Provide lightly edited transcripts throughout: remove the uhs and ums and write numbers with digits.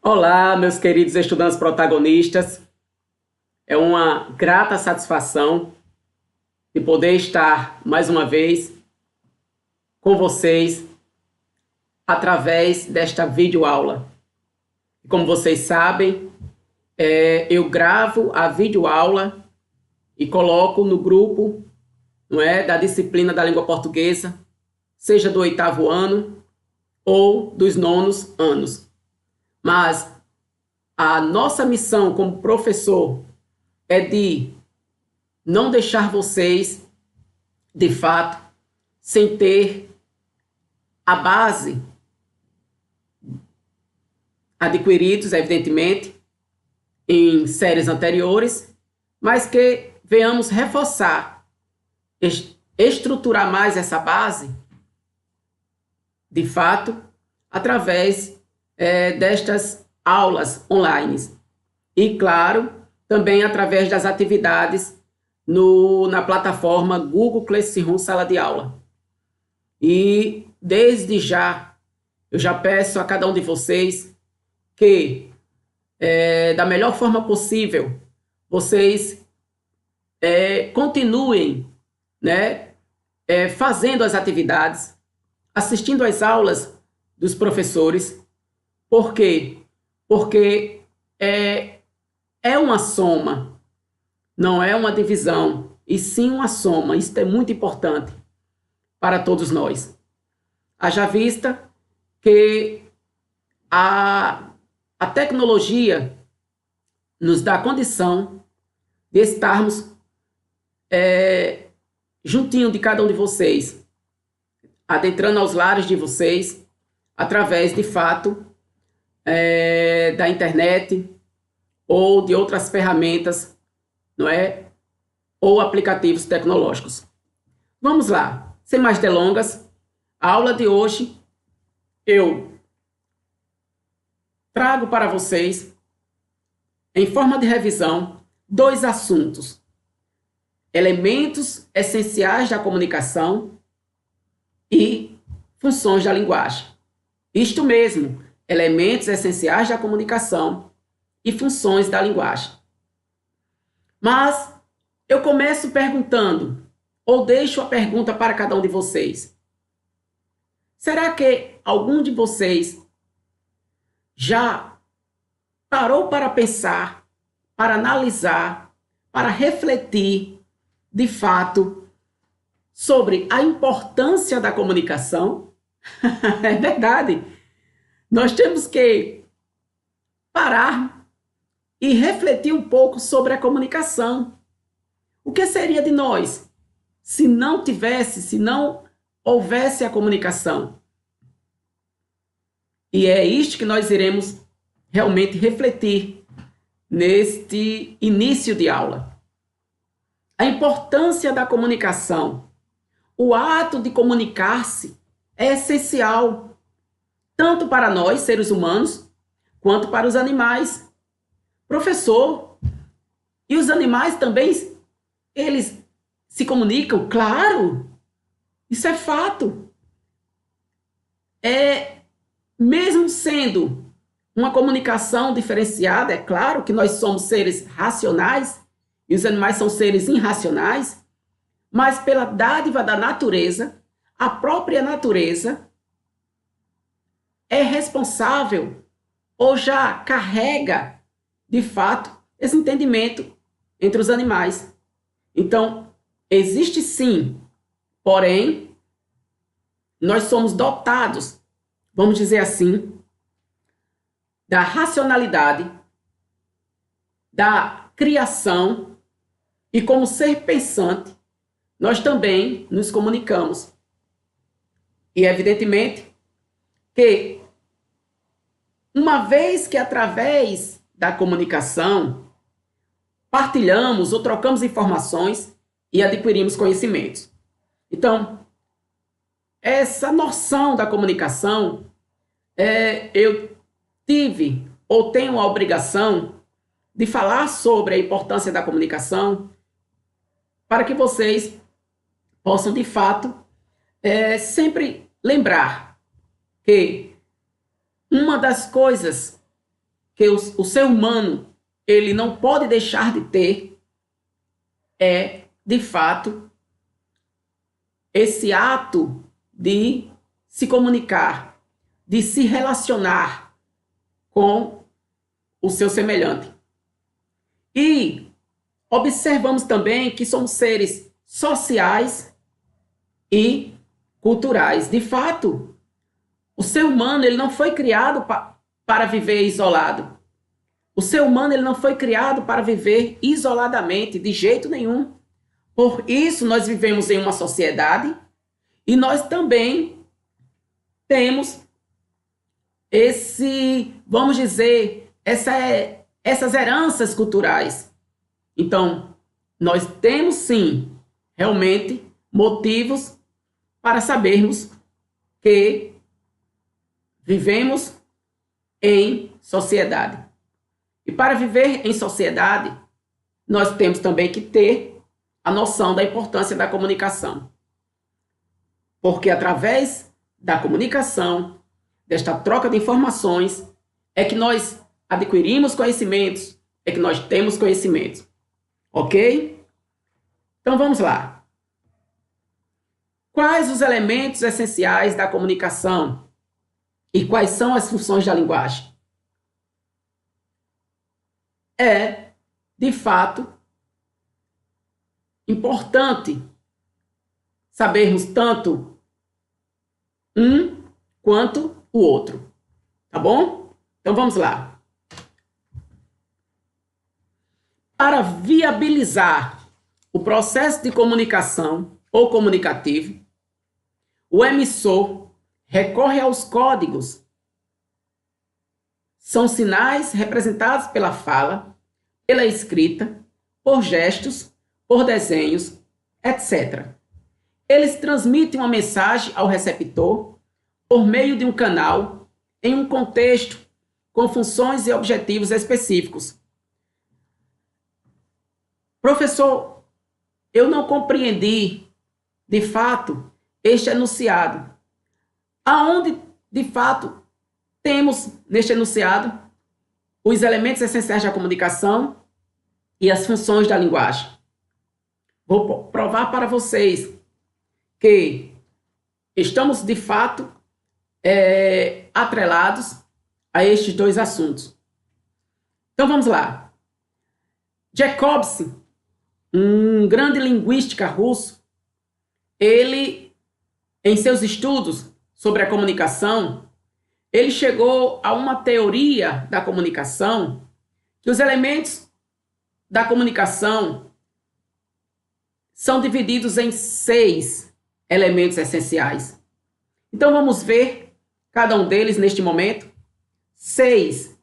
Olá, meus queridos estudantes protagonistas. É uma grata satisfação de poder estar mais uma vez com vocês através desta videoaula. Como vocês sabem, eu gravo a videoaula e coloco no grupo, não é, da disciplina da língua portuguesa, seja do 8º ano ou dos 9º anos. Mas a nossa missão como professor é de não deixar vocês, de fato, sem ter a base adquiridos, evidentemente, em séries anteriores, mas que venhamos reforçar, estruturar mais essa base, de fato, através destas aulas online. E, claro, também através das atividades na plataforma Google Classroom Sala de Aula. E, desde já, eu já peço a cada um de vocês que, da melhor forma possível, vocês continuem, né, fazendo as atividades, assistindo às aulas dos professores. Por quê? Porque é uma soma, não é uma divisão, e sim uma soma. Isso é muito importante para todos nós. Haja vista que a tecnologia nos dá a condição de estarmos juntinho de cada um de vocês, adentrando aos lares de vocês, através, de fato, da internet ou de outras ferramentas, não é? Ou aplicativos tecnológicos. Vamos lá, sem mais delongas, a aula de hoje eu trago para vocês, em forma de revisão, 2 assuntos: elementos essenciais da comunicação e funções da linguagem. Isto mesmo, elementos essenciais da comunicação e funções da linguagem. Mas eu começo perguntando, ou deixo a pergunta para cada um de vocês: será que algum de vocês já parou para pensar, para analisar, para refletir, de fato, sobre a importância da comunicação? É verdade. Nós temos que parar e refletir um pouco sobre a comunicação. O que seria de nós se não houvesse a comunicação? E é isto que nós iremos realmente refletir neste início de aula. A importância da comunicação. O ato de comunicar-se é essencial, tanto para nós, seres humanos, quanto para os animais. Professor, e os animais também, eles se comunicam? Claro, isso é fato. Mesmo sendo uma comunicação diferenciada, é claro que nós somos seres racionais e os animais são seres irracionais, mas pela dádiva da natureza, a própria natureza é responsável ou já carrega, de fato, esse entendimento entre os animais. Então, existe sim, porém, nós somos dotados, vamos dizer assim, da racionalidade, da criação, e como ser pensante, nós também nos comunicamos. E, evidentemente, que uma vez que através da comunicação partilhamos ou trocamos informações e adquirimos conhecimentos. Então, essa noção da comunicação, eu tive ou tenho a obrigação de falar sobre a importância da comunicação para que vocês possam, de fato, sempre lembrar que uma das coisas que o ser humano ele não pode deixar de ter é, de fato, esse ato de se comunicar, de se relacionar com o seu semelhante. E observamos também que somos seres sociais e culturais. De fato, o ser humano ele não foi criado para viver isolado. O ser humano ele não foi criado para viver isoladamente, de jeito nenhum. Por isso, nós vivemos em uma sociedade e nós também temos vamos dizer, essas heranças culturais. Então, nós temos sim, realmente, motivos para sabermos que vivemos em sociedade. E para viver em sociedade, nós temos também que ter a noção da importância da comunicação. Porque através da comunicação, desta troca de informações, é que nós adquirimos conhecimentos, é que nós temos conhecimentos. Ok? Então vamos lá. Quais os elementos essenciais da comunicação? E quais são as funções da linguagem? É, de fato, importante sabermos tanto um quanto o outro. Tá bom? Então vamos lá. Para viabilizar o processo de comunicação ou comunicativo, o emissor recorre aos códigos. São sinais representados pela fala, pela escrita, por gestos, por desenhos, etc. Eles transmitem uma mensagem ao receptor por meio de um canal, em um contexto, com funções e objetivos específicos. Professor, eu não compreendi, de fato, este enunciado. Aonde, de fato, temos neste enunciado os elementos essenciais da comunicação e as funções da linguagem. Vou provar para vocês que estamos, de fato, atrelados a estes dois assuntos. Então, vamos lá. Jacobi, um grande linguista russo, ele, em seus estudos sobre a comunicação, ele chegou a uma teoria da comunicação que os elementos da comunicação são divididos em 6 elementos essenciais. Então vamos ver cada um deles neste momento. 6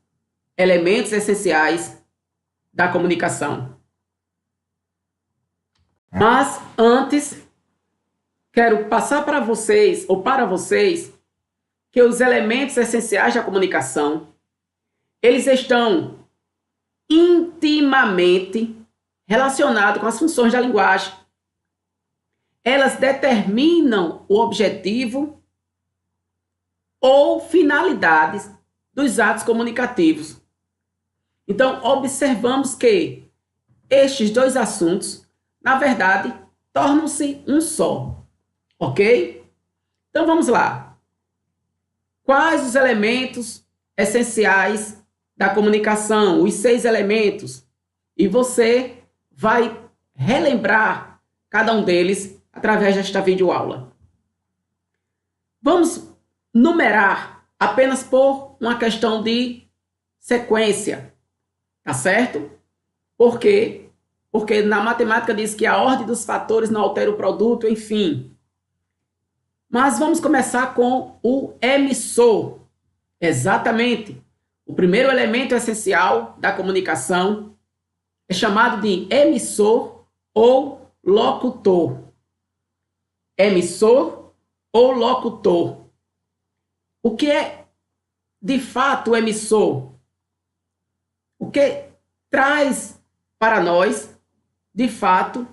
elementos essenciais da comunicação. Mas antes, quero passar para vocês, que os elementos essenciais da comunicação, eles estão intimamente relacionados com as funções da linguagem. Elas determinam o objetivo ou finalidades dos atos comunicativos. Então, observamos que estes dois assuntos, na verdade, tornam-se um só. Ok? Então, vamos lá. Quais os elementos essenciais da comunicação? Os 6 elementos. E você vai relembrar cada um deles através desta videoaula. Vamos numerar apenas por uma questão de sequência, tá certo? Por quê? Porque na matemática diz que a ordem dos fatores não altera o produto, enfim. Mas vamos começar com o emissor. Exatamente. O primeiro elemento essencial da comunicação é chamado de emissor ou locutor. Emissor ou locutor. O que é, de fato, o emissor? O que traz para nós, de fato,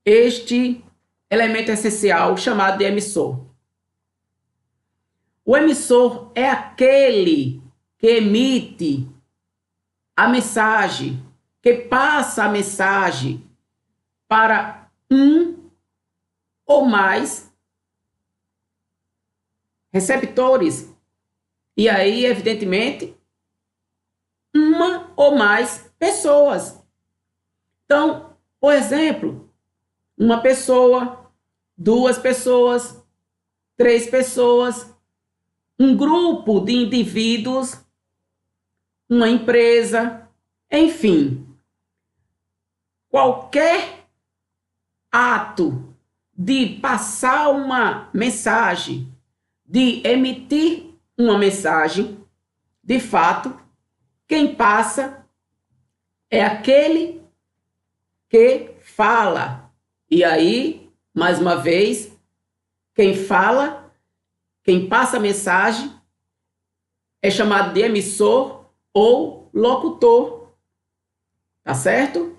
este elemento essencial chamado de emissor? O emissor é aquele que emite a mensagem, que passa a mensagem para um ou mais receptores. E aí, evidentemente, uma ou mais pessoas. Então, por exemplo, uma pessoa, duas pessoas, três pessoas, um grupo de indivíduos, uma empresa, enfim, qualquer ato de passar uma mensagem, de emitir uma mensagem, de fato, quem passa é aquele que fala. E aí, mais uma vez, quem fala, quem passa a mensagem, é chamado de emissor ou locutor. Tá certo?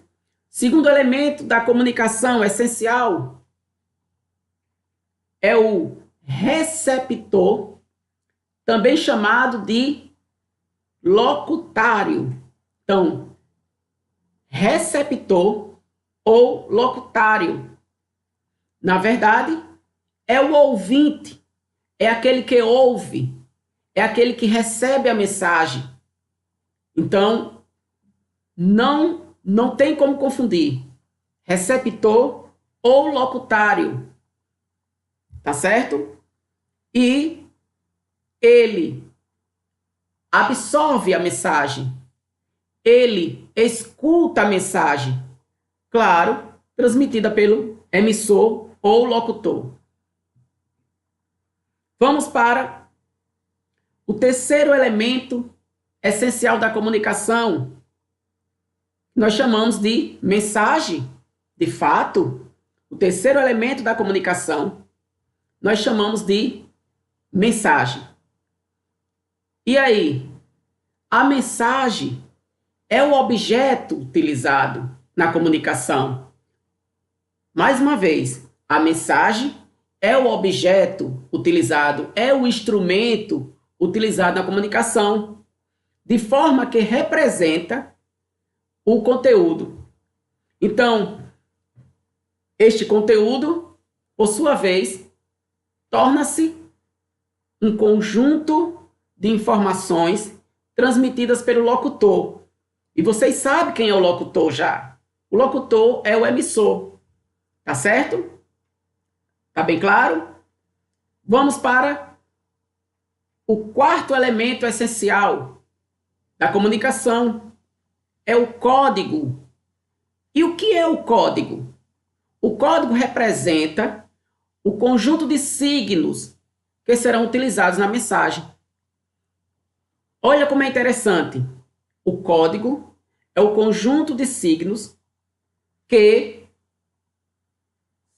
Segundo elemento da comunicação essencial é o receptor, também chamado de locutário. Então, receptor ou locutário, na verdade, é o ouvinte, é aquele que ouve, é aquele que recebe a mensagem. Então, não tem como confundir receptor ou locutário, tá certo? E ele absorve a mensagem, ele escuta a mensagem, claro, transmitida pelo emissor ou locutor. Vamos para o terceiro elemento essencial da comunicação, nós chamamos de mensagem. De fato, o terceiro elemento da comunicação, nós chamamos de mensagem. E aí, a mensagem é o objeto utilizado na comunicação. Mais uma vez, a mensagem é o objeto utilizado, é o instrumento utilizado na comunicação, de forma que representa o conteúdo. Então, este conteúdo, por sua vez, torna-se um conjunto de informações transmitidas pelo locutor. E vocês sabem quem é o locutor já. O locutor é o emissor. Tá certo? Tá bem claro? Vamos para o quarto elemento essencial da comunicação. É o código. E o que é o código? O código representa o conjunto de signos que serão utilizados na mensagem. Olha como é interessante. O código é o conjunto de signos que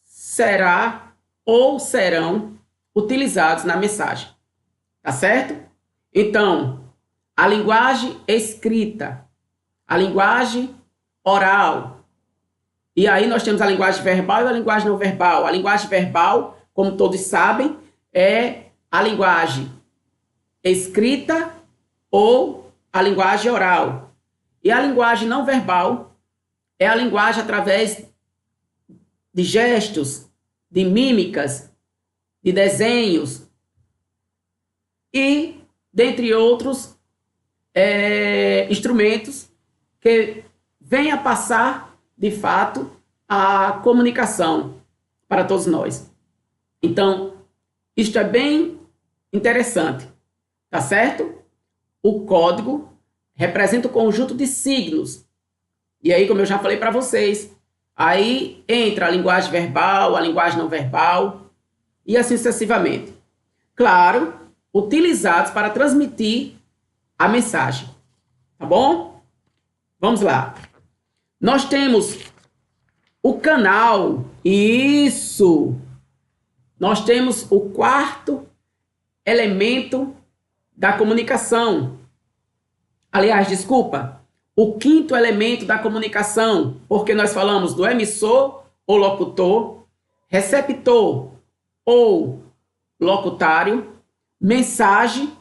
será ou serão utilizados na mensagem. Tá certo? Então, a linguagem escrita, a linguagem oral, e aí nós temos a linguagem verbal e a linguagem não verbal. A linguagem verbal, como todos sabem, é a linguagem escrita ou a linguagem oral. E a linguagem não verbal é a linguagem através de gestos, de mímicas, de desenhos e, dentre outros, instrumentos que vêm a passar, de fato, a comunicação para todos nós. Então, isto é bem interessante, tá certo? O código representa o conjunto de signos. E aí, como eu já falei para vocês, aí entra a linguagem verbal, a linguagem não verbal e assim sucessivamente. Claro, utilizados para transmitir a mensagem. Tá bom? Vamos lá. Nós temos o canal. Isso! Nós temos o quarto elemento da comunicação. Aliás, desculpa, o quinto elemento da comunicação, porque nós falamos do emissor ou locutor, receptor ou locutário, mensagem,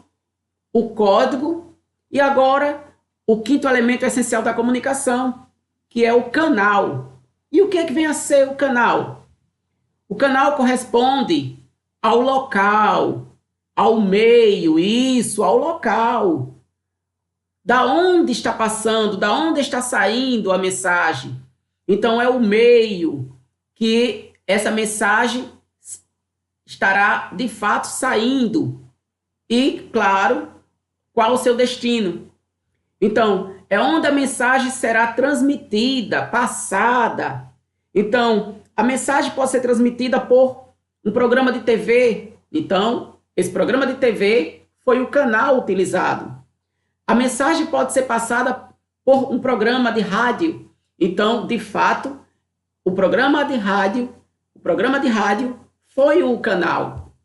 o código e agora o quinto elemento essencial da comunicação, que é o canal. E o que é que vem a ser o canal? O canal corresponde ao local, ao meio, isso, ao local. Da onde está passando, da onde está saindo a mensagem. Então, é o meio que essa mensagem estará, de fato, saindo. E, claro, qual o seu destino. Então, é onde a mensagem será transmitida, passada. Então, a mensagem pode ser transmitida por um programa de TV. Então, esse programa de TV foi o canal utilizado. A mensagem pode ser passada por um programa de rádio. Então, de fato, o programa de rádio foi o canal.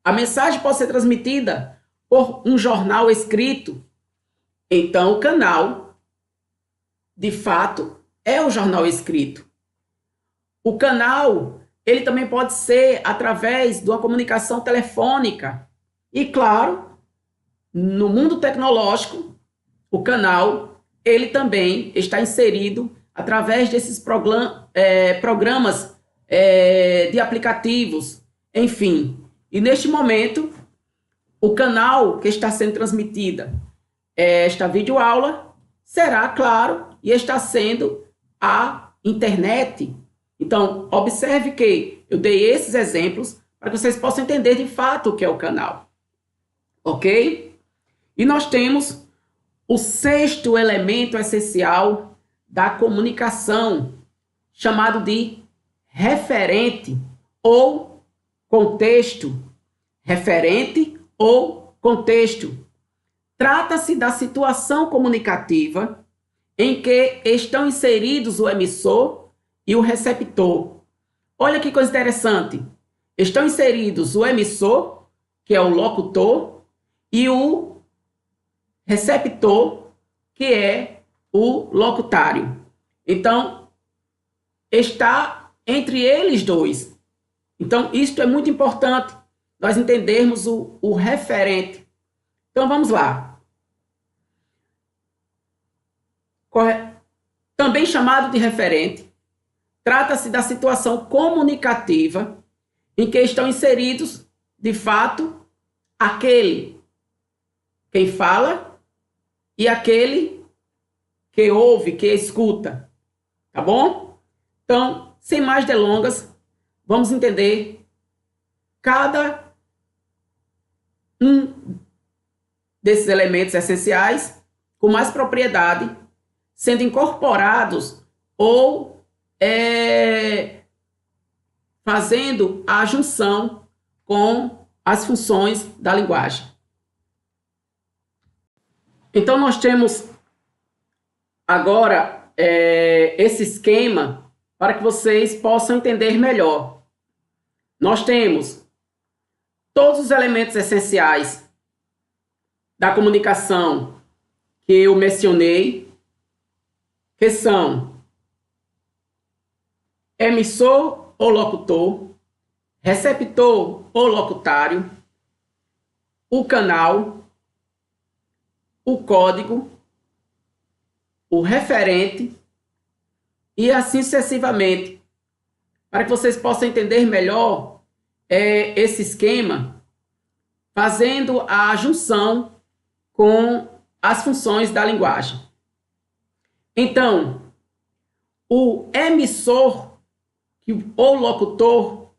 A mensagem pode ser transmitida por um jornal escrito. Então, o canal, de fato, é o jornal escrito. O canal, ele também pode ser através de uma comunicação telefônica. E, claro, no mundo tecnológico, o canal, ele também está inserido através desses programas de aplicativos, enfim. E, neste momento, o canal que está sendo transmitida esta videoaula será, claro, e está sendo a internet. Então, observe que eu dei esses exemplos para que vocês possam entender de fato o que é o canal. Ok? E nós temos o sexto elemento essencial da comunicação, chamado de referente ou contexto. Referente ou contexto. Trata-se da situação comunicativa em que estão inseridos o emissor e o receptor. Olha que coisa interessante. Estão inseridos o emissor, que é o locutor, e o receptor, que é o locutário. Então, está entre eles dois. Então, isto é muito importante, nós entendermos o referente. Então, vamos lá. Também chamado de referente, trata-se da situação comunicativa em que estão inseridos, de fato, quem fala e aquele que ouve, que escuta. Tá bom? Então, sem mais delongas, vamos entender cada um desses elementos essenciais com mais propriedade, sendo incorporados ou fazendo a junção com as funções da linguagem. Então, nós temos agora esse esquema para que vocês possam entender melhor. Nós temos todos os elementos essenciais da comunicação que eu mencionei, que são emissor ou locutor, receptor ou locutário, o canal, o código, o referente e assim sucessivamente, para que vocês possam entender melhor esse esquema, fazendo a junção com as funções da linguagem. Então, o emissor ou locutor,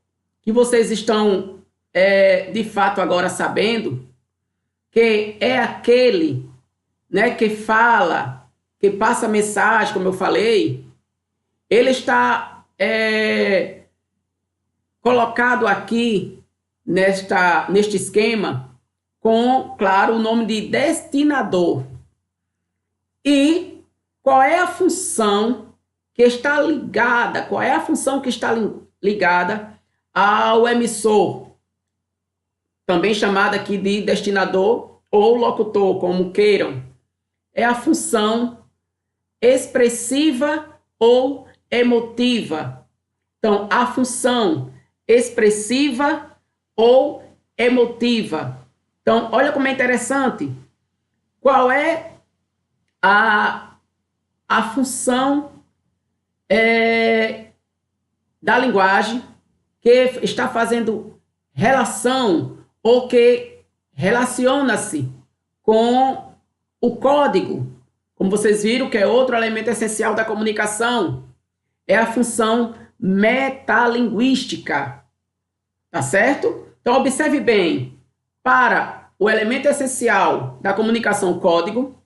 que vocês estão de fato agora sabendo, que é aquele, né, que fala, que passa mensagem, como eu falei, ele está colocado aqui neste esquema com, claro, o nome de destinador. E qual é a função que está ligada, ao emissor, também chamado aqui de destinador ou locutor, como queiram. É a função expressiva ou emotiva. Então, a função expressiva ou emotiva. Então, olha como é interessante. Qual é a, a função da linguagem que está fazendo relação ou que relaciona-se com o código. Como vocês viram, que é outro elemento essencial da comunicação, é a função metalinguística. Tá certo? Então, observe bem. Para o elemento essencial da comunicação código,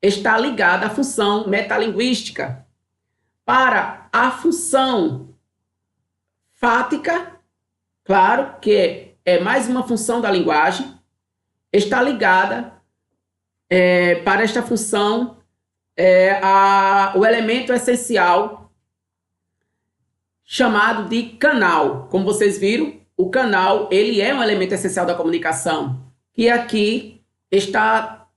está ligada a função metalinguística. Para a função fática, claro que é mais uma função da linguagem, está ligada para esta função o elemento essencial chamado de canal. Como vocês viram, o canal ele é um elemento essencial da comunicação, que aqui está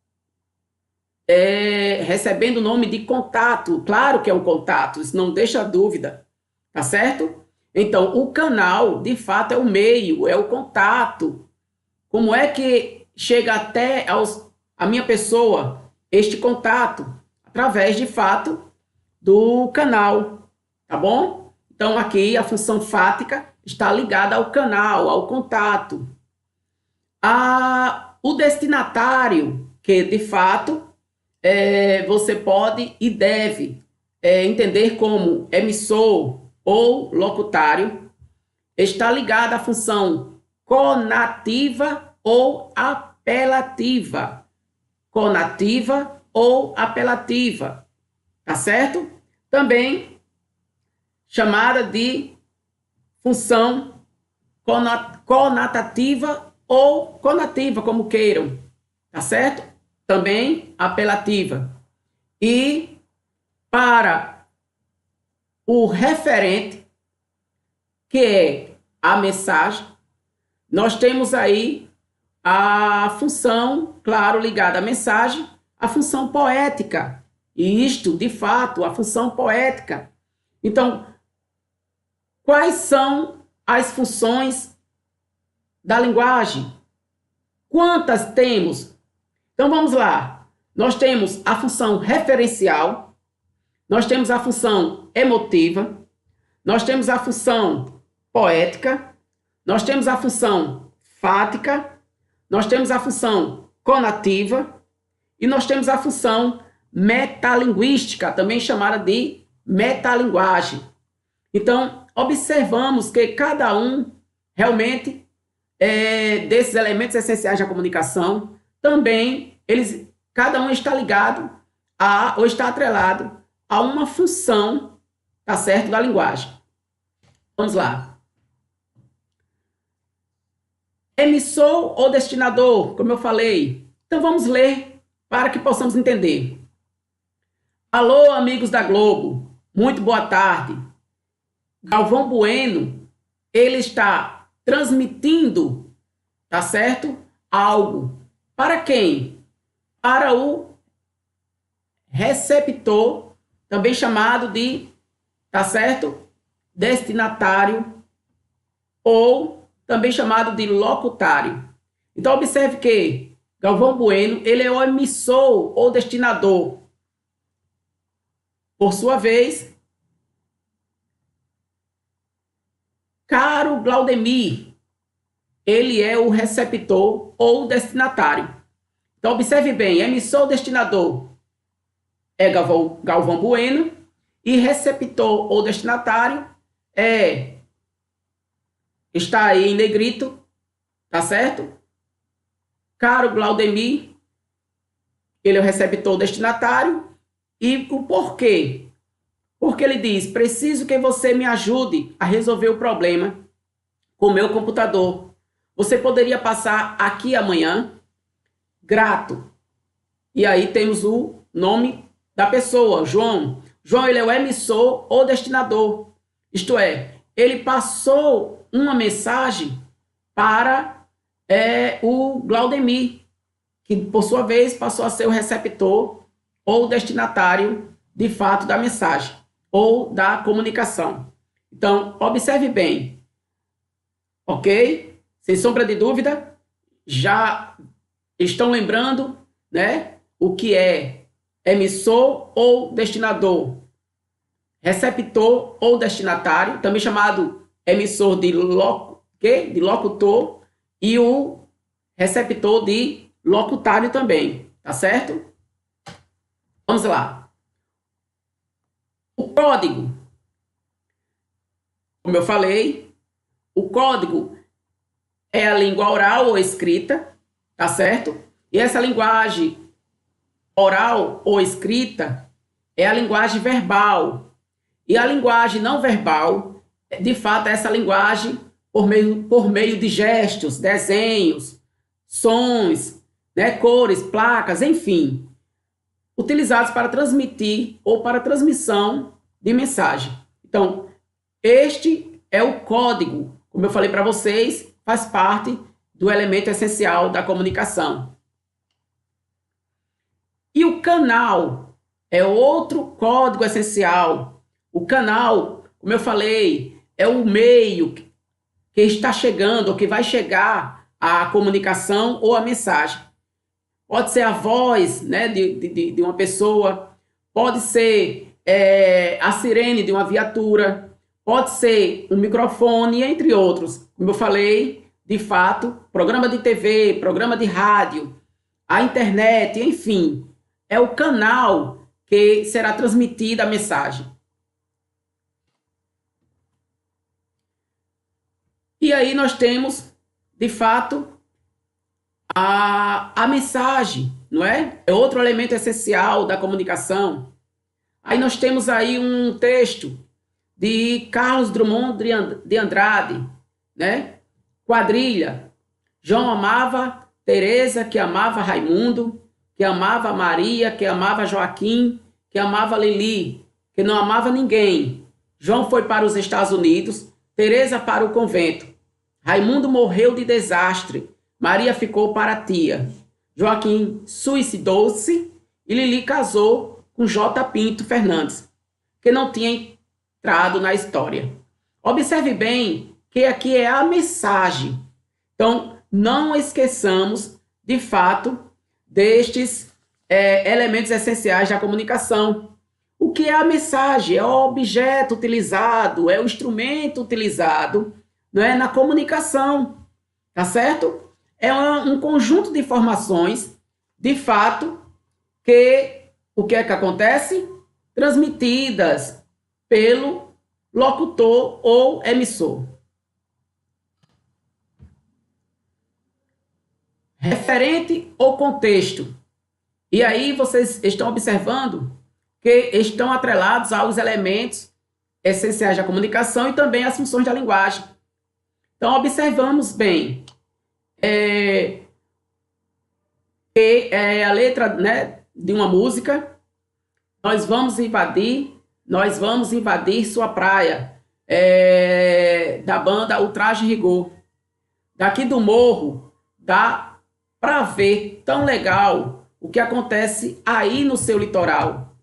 recebendo o nome de contato. Claro que é um contato, isso não deixa dúvida, tá certo? Então, o canal, de fato, é o meio, é o contato. Como é que chega até a minha pessoa este contato? Através, de fato, do canal, tá bom? Então, aqui a função fática está ligada ao canal, ao contato. O destinatário, que de fato você pode e deve entender como emissor ou locutário, está ligado à função conativa ou apelativa. Conativa ou apelativa, tá certo? Também chamada de função conatativa ou conativa, como queiram, tá certo? Também apelativa. E para o referente, que é a mensagem, nós temos aí a função, claro, ligada à mensagem, a função poética. E isto, de fato, a função poética. Então, quais são as funções da linguagem? Quantas temos? Então, vamos lá. Nós temos a função referencial, nós temos a função emotiva, nós temos a função poética, nós temos a função fática, nós temos a função conativa e nós temos a função metalinguística, também chamada de metalinguagem. Então, observamos que cada um realmente desses elementos essenciais da comunicação, também cada um está ligado ou está atrelado a uma função, tá certo, da linguagem. Vamos lá. Emissor ou destinador, como eu falei. Então vamos ler para que possamos entender. Alô, amigos da Globo, muito boa tarde. Galvão Bueno, ele está transmitindo, tá certo? Algo. Para quem? Para o receptor, também chamado de, tá certo? Destinatário ou também chamado de locutário. Então, observe que Galvão Bueno, ele é o emissor ou destinador. Por sua vez, Caro Glaudemir, ele é o receptor ou destinatário. Então, observe bem, emissor ou destinador é Galvão Bueno e receptor ou destinatário está aí em negrito, tá certo? Caro Glaudemir, ele é o receptor ou destinatário. E o porquê? Porque ele diz, preciso que você me ajude a resolver o problema com o meu computador. Você poderia passar aqui amanhã? Grato. E aí temos o nome da pessoa, João. João, ele é o emissor ou destinador. Isto é, ele passou uma mensagem para o Glaudemir, que por sua vez passou a ser o receptor ou destinatário de fato da mensagem ou da comunicação. Então, observe bem, ok? Sem sombra de dúvida, já estão lembrando, né, o que é emissor ou destinador, receptor ou destinatário, também chamado emissor de locutor, e o receptor de locutário também, tá certo? Vamos lá. O código, como eu falei, o código é a língua oral ou escrita, tá certo? E essa linguagem oral ou escrita é a linguagem verbal. E a linguagem não verbal, de fato, é essa linguagem por meio de gestos, desenhos, sons, né, cores, placas, enfim, utilizados para transmitir ou para transmissão de mensagem. Então, este é o código, como eu falei para vocês, faz parte do elemento essencial da comunicação. E o canal é outro código essencial. O canal, como eu falei, é o meio que está chegando, ou que vai chegar a comunicação ou a mensagem. Pode ser a voz, né, de uma pessoa, pode ser a sirene de uma viatura, pode ser um microfone, entre outros. Como eu falei, de fato, programa de TV, programa de rádio, a internet, enfim, é o canal que será transmitida a mensagem. E aí nós temos, de fato, a mensagem, não é? É outro elemento essencial da comunicação. Aí nós temos aí um texto de Carlos Drummond de Andrade, né? Quadrilha. João amava Teresa, que amava Raimundo, que amava Maria, que amava Joaquim, que amava Lili, que não amava ninguém. João foi para os Estados Unidos, Teresa para o convento. Raimundo morreu de desastre. Maria ficou para a tia. Joaquim suicidou-se e Lili casou com J. Pinto Fernandes, que não tinha entrado na história. Observe bem que aqui é a mensagem. Então, não esqueçamos, de fato, destes elementos essenciais da comunicação. O que é a mensagem? É o objeto utilizado, é o instrumento utilizado, não é, na comunicação, tá certo? É um conjunto de informações, de fato, que o que é que acontece? Transmitidas pelo locutor ou emissor. Referente ou contexto. E aí vocês estão observando que estão atrelados aos elementos essenciais da comunicação e também às funções da linguagem. Então, observamos bem que a letra, né, de uma música, nós vamos invadir sua praia, da banda Ultraje Rigor. Daqui do morro, dá para ver tão legal o que acontece aí no seu litoral.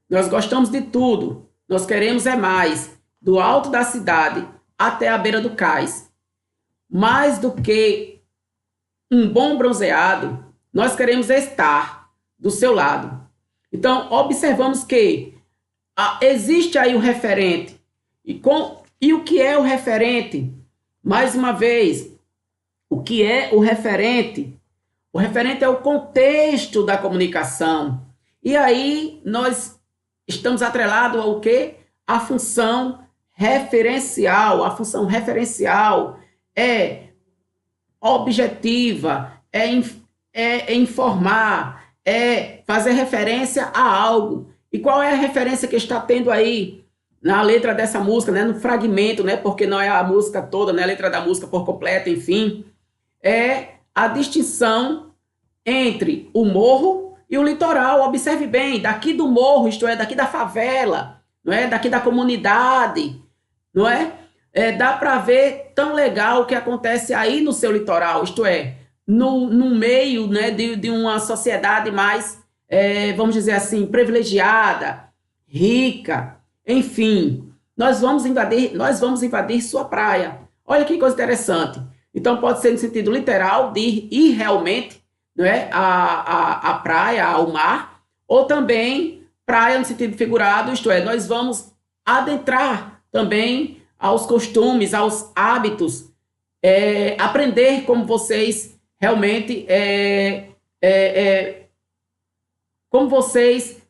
Nós gostamos de tudo, nós queremos é mais, do alto da cidade até a beira do cais. Mais do que um bom bronzeado, nós queremos estar do seu lado. Então, observamos que existe aí o referente. E o que é o referente? Mais uma vez, o que é o referente? O referente é o contexto da comunicação. E aí nós estamos atrelados ao quê? A função referencial. A função referencial é objetiva, é informar, é fazer referência a algo. E qual é a referência que está tendo aí na letra dessa música, né? No fragmento, né? Porque não é a música toda, né? A letra da música por completo, enfim. É a distinção entre o morro e o litoral. Observe bem, daqui do morro, isto é, daqui da favela, não é? Daqui da comunidade, não é? Dá para ver tão legal o que acontece aí no seu litoral, isto é, no meio, né, de uma sociedade mais, vamos dizer assim, privilegiada, rica, enfim. Nós vamos invadir sua praia. Olha que coisa interessante. Então, pode ser no sentido literal, de ir realmente, não é, à praia, ao mar, ou também praia no sentido figurado, isto é, nós vamos adentrar também aos costumes, aos hábitos, aprender como vocês realmente, como vocês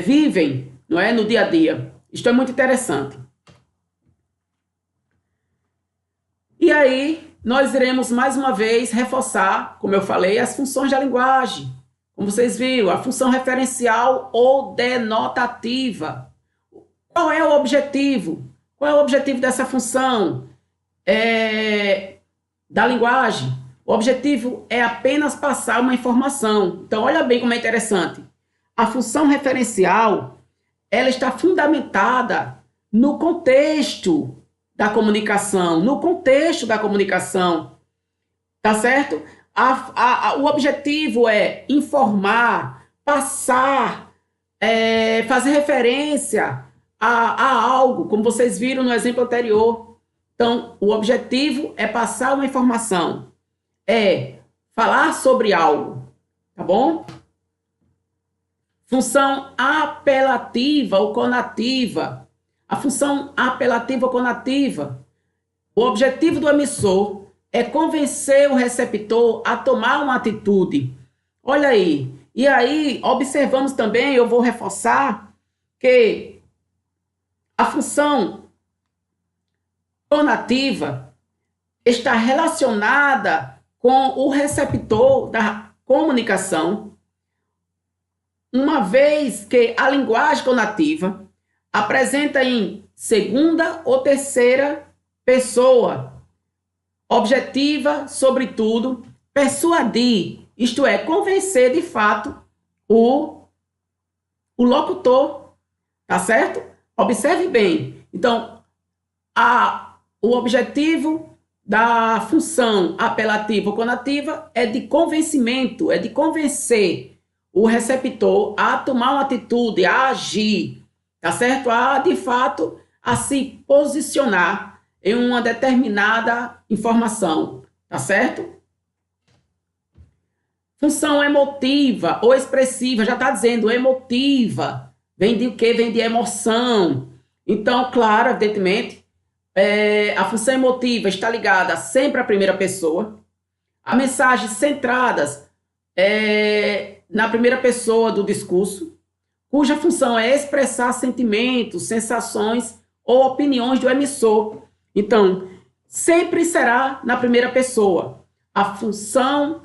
vivem, não é, no dia a dia. Isto é muito interessante. E aí, nós iremos mais uma vez reforçar, como eu falei, as funções da linguagem. Como vocês viram, a função referencial ou denotativa. Qual é o objetivo? Qual é o objetivo dessa função da linguagem? O objetivo é apenas passar uma informação. Então, olha bem como é interessante. A função referencial, ela está fundamentada no contexto da comunicação, tá certo? O objetivo é informar, passar, fazer referência a algo, como vocês viram no exemplo anterior. Então, o objetivo é passar uma informação, é falar sobre algo, tá bom? Função apelativa ou conativa. A função apelativa ou conativa, o objetivo do emissor é convencer o receptor a tomar uma atitude. Olha aí. E aí, observamos também, eu vou reforçar, que a função conativa está relacionada com o receptor da comunicação, uma vez que a linguagem conativa apresenta em segunda ou terceira pessoa, objetiva, sobretudo, persuadir, isto é, convencer de fato o locutor, tá certo? Observe bem. Então, o objetivo da função apelativa ou conativa é de convencimento, é de convencer o receptor a tomar uma atitude, a agir, tá certo? De fato, a se posicionar em uma determinada informação, tá certo? Função emotiva ou expressiva, já está dizendo emotiva, vem de o quê? Vem de emoção. Então, claro, evidentemente, a função emotiva está ligada sempre à primeira pessoa, a mensagens centradas na primeira pessoa do discurso, cuja função é expressar sentimentos, sensações ou opiniões do emissor. Então, sempre será na primeira pessoa. A função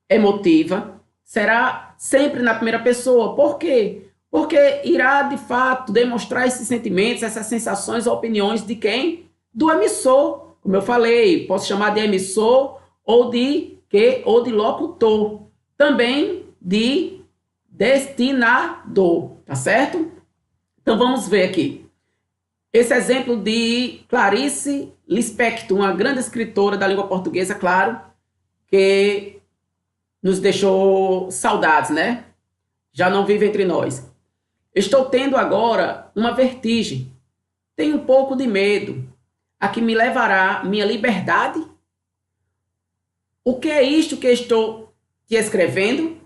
emotiva será sempre na primeira pessoa. Por quê? Porque irá, de fato, demonstrar esses sentimentos, essas sensações ou opiniões de quem? Do emissor. Como eu falei, posso chamar de emissor ou de locutor. Também de destinador, tá certo? Então vamos ver aqui. Esse exemplo de Clarice Lispector, uma grande escritora da língua portuguesa, claro, que nos deixou saudades, né? Já não vive entre nós. Estou tendo agora uma vertigem. Tenho um pouco de medo. A que me levará minha liberdade? O que é isto que estou te escrevendo?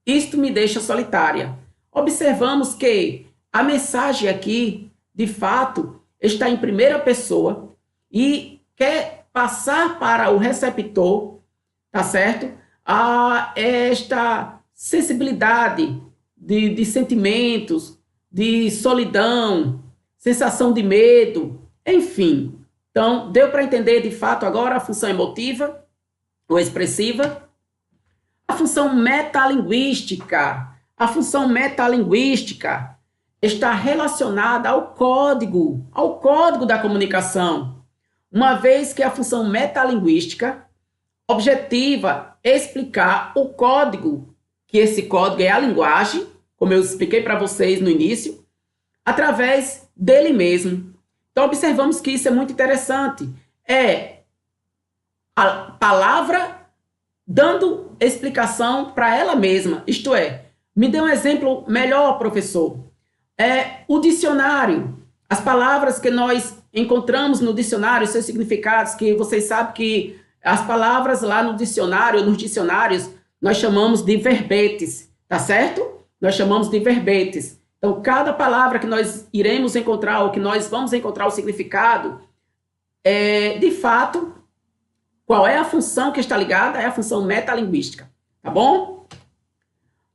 Isto me deixa solitária. Observamos que a mensagem aqui, de fato, está em primeira pessoa e quer passar para o receptor, tá certo? Esta sensibilidade de sentimentos, de solidão, sensação de medo, enfim. Então, deu para entender de fato agora a função emotiva ou expressiva? A função metalinguística. A função metalinguística está relacionada ao código da comunicação. Uma vez que a função metalinguística objetiva explicar o código, que esse código é a linguagem, como eu expliquei para vocês no início, através dele mesmo. Então, observamos que isso é muito interessante. É a palavra dando explicação para ela mesma. Isto é, me dê um exemplo melhor, professor. O dicionário. As palavras que nós encontramos no dicionário, seus significados, que vocês sabem que as palavras lá no dicionário, nos dicionários, nós chamamos de verbetes, tá certo? nós chamamos de verbetes. Então, cada palavra que nós iremos encontrar, ou que nós vamos encontrar o significado, de fato, qual é a função que está ligada? É a função metalinguística, tá bom?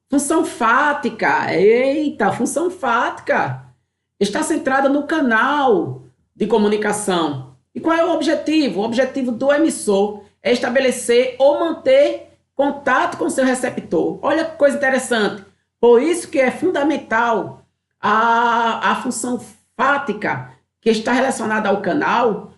Função fática, eita, função fática está centrada no canal de comunicação. E qual é o objetivo? O objetivo do emissor é estabelecer ou manter contato com seu receptor. Olha que coisa interessante. Por isso que é fundamental a função fática, que está relacionada ao canal,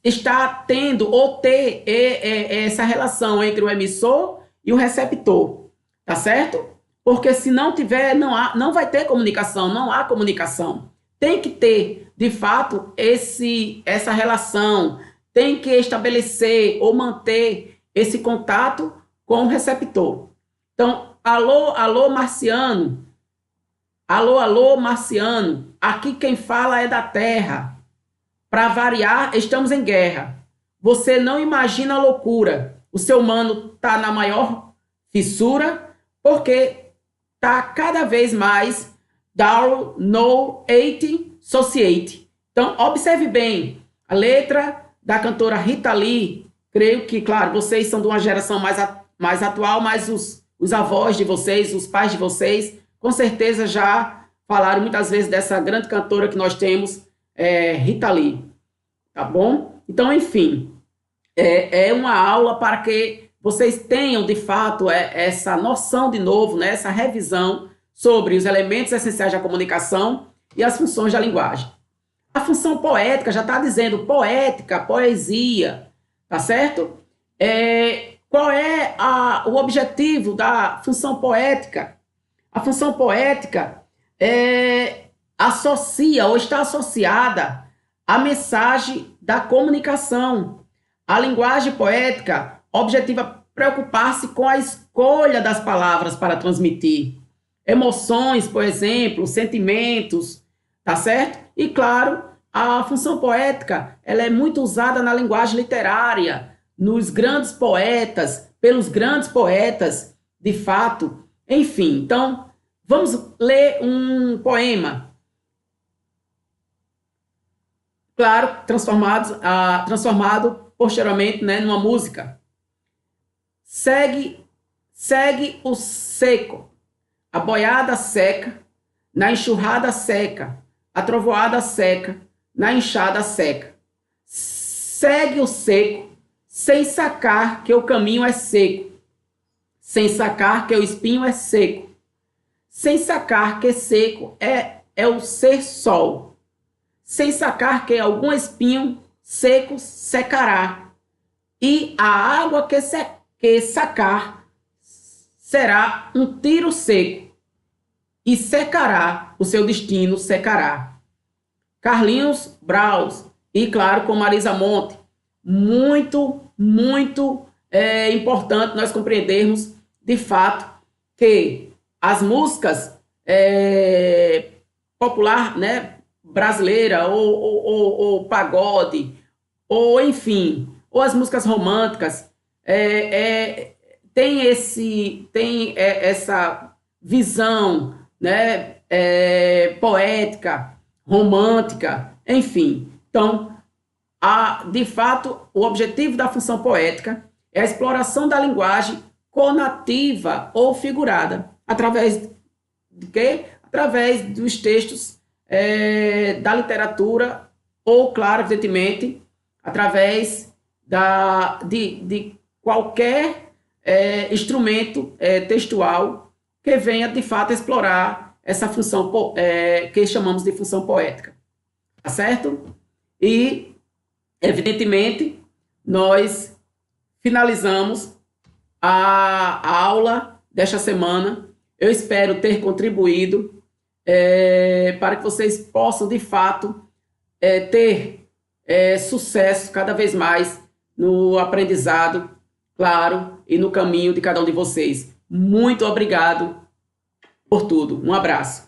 está tendo ou ter essa relação entre o emissor e o receptor, tá certo? Porque se não tiver, não vai ter comunicação, não há comunicação. Tem que ter, de fato, essa relação, tem que estabelecer ou manter esse contato com o receptor. Então, alô, alô, marciano. Alô, alô, marciano. Aqui quem fala é da Terra. Para variar, estamos em guerra. Você não imagina a loucura. O ser humano está na maior fissura porque está cada vez mais down no 80 society. Então, observe bem a letra da cantora Rita Lee. Creio que, claro, vocês são de uma geração mais atual, mas os avós de vocês, os pais de vocês, com certeza já falaram muitas vezes dessa grande cantora que nós temos, Rita Lee, tá bom? Então, enfim, é uma aula para que vocês tenham, de fato, essa noção de novo, né, essa revisão sobre os elementos essenciais da comunicação e as funções da linguagem. A função poética, já está dizendo poética, poesia, tá certo? Qual é o objetivo da função poética? A função poética associa ou está associada à mensagem da comunicação. A linguagem poética objetiva preocupar-se com a escolha das palavras para transmitir emoções, por exemplo, sentimentos, tá certo? E, claro, a função poética ela é muito usada na linguagem literária, nos grandes poetas, pelos grandes poetas, de fato. Enfim, então, vamos ler um poema. Claro, transformado posteriormente, né, numa música. Segue o seco, a boiada seca, na enxurrada seca, a trovoada seca, na enxada seca. Segue o seco, sem sacar que o caminho é seco, sem sacar que o espinho é seco, sem sacar que seco é o ser sol, sem sacar que algum espinho seco secará, e a água que sacar será um tiro seco, e secará, o seu destino secará. Carlinhos Braus, e claro, com Marisa Monte, muito importante nós compreendermos, de fato, que as músicas popular, né, brasileira, ou pagode, ou enfim, ou as músicas românticas, tem essa visão, né, poética, romântica, enfim. Então, de fato, o objetivo da função poética é a exploração da linguagem conativa ou figurada, através de quê? Através dos textos da literatura, ou, claro, evidentemente, através de qualquer instrumento textual que venha, de fato, explorar essa função que chamamos de função poética. Tá certo? E, evidentemente, nós finalizamos a aula desta semana. Eu espero ter contribuído para que vocês possam, de fato, ter sucesso cada vez mais no aprendizado, claro, e no caminho de cada um de vocês. Muito obrigado por tudo. Um abraço.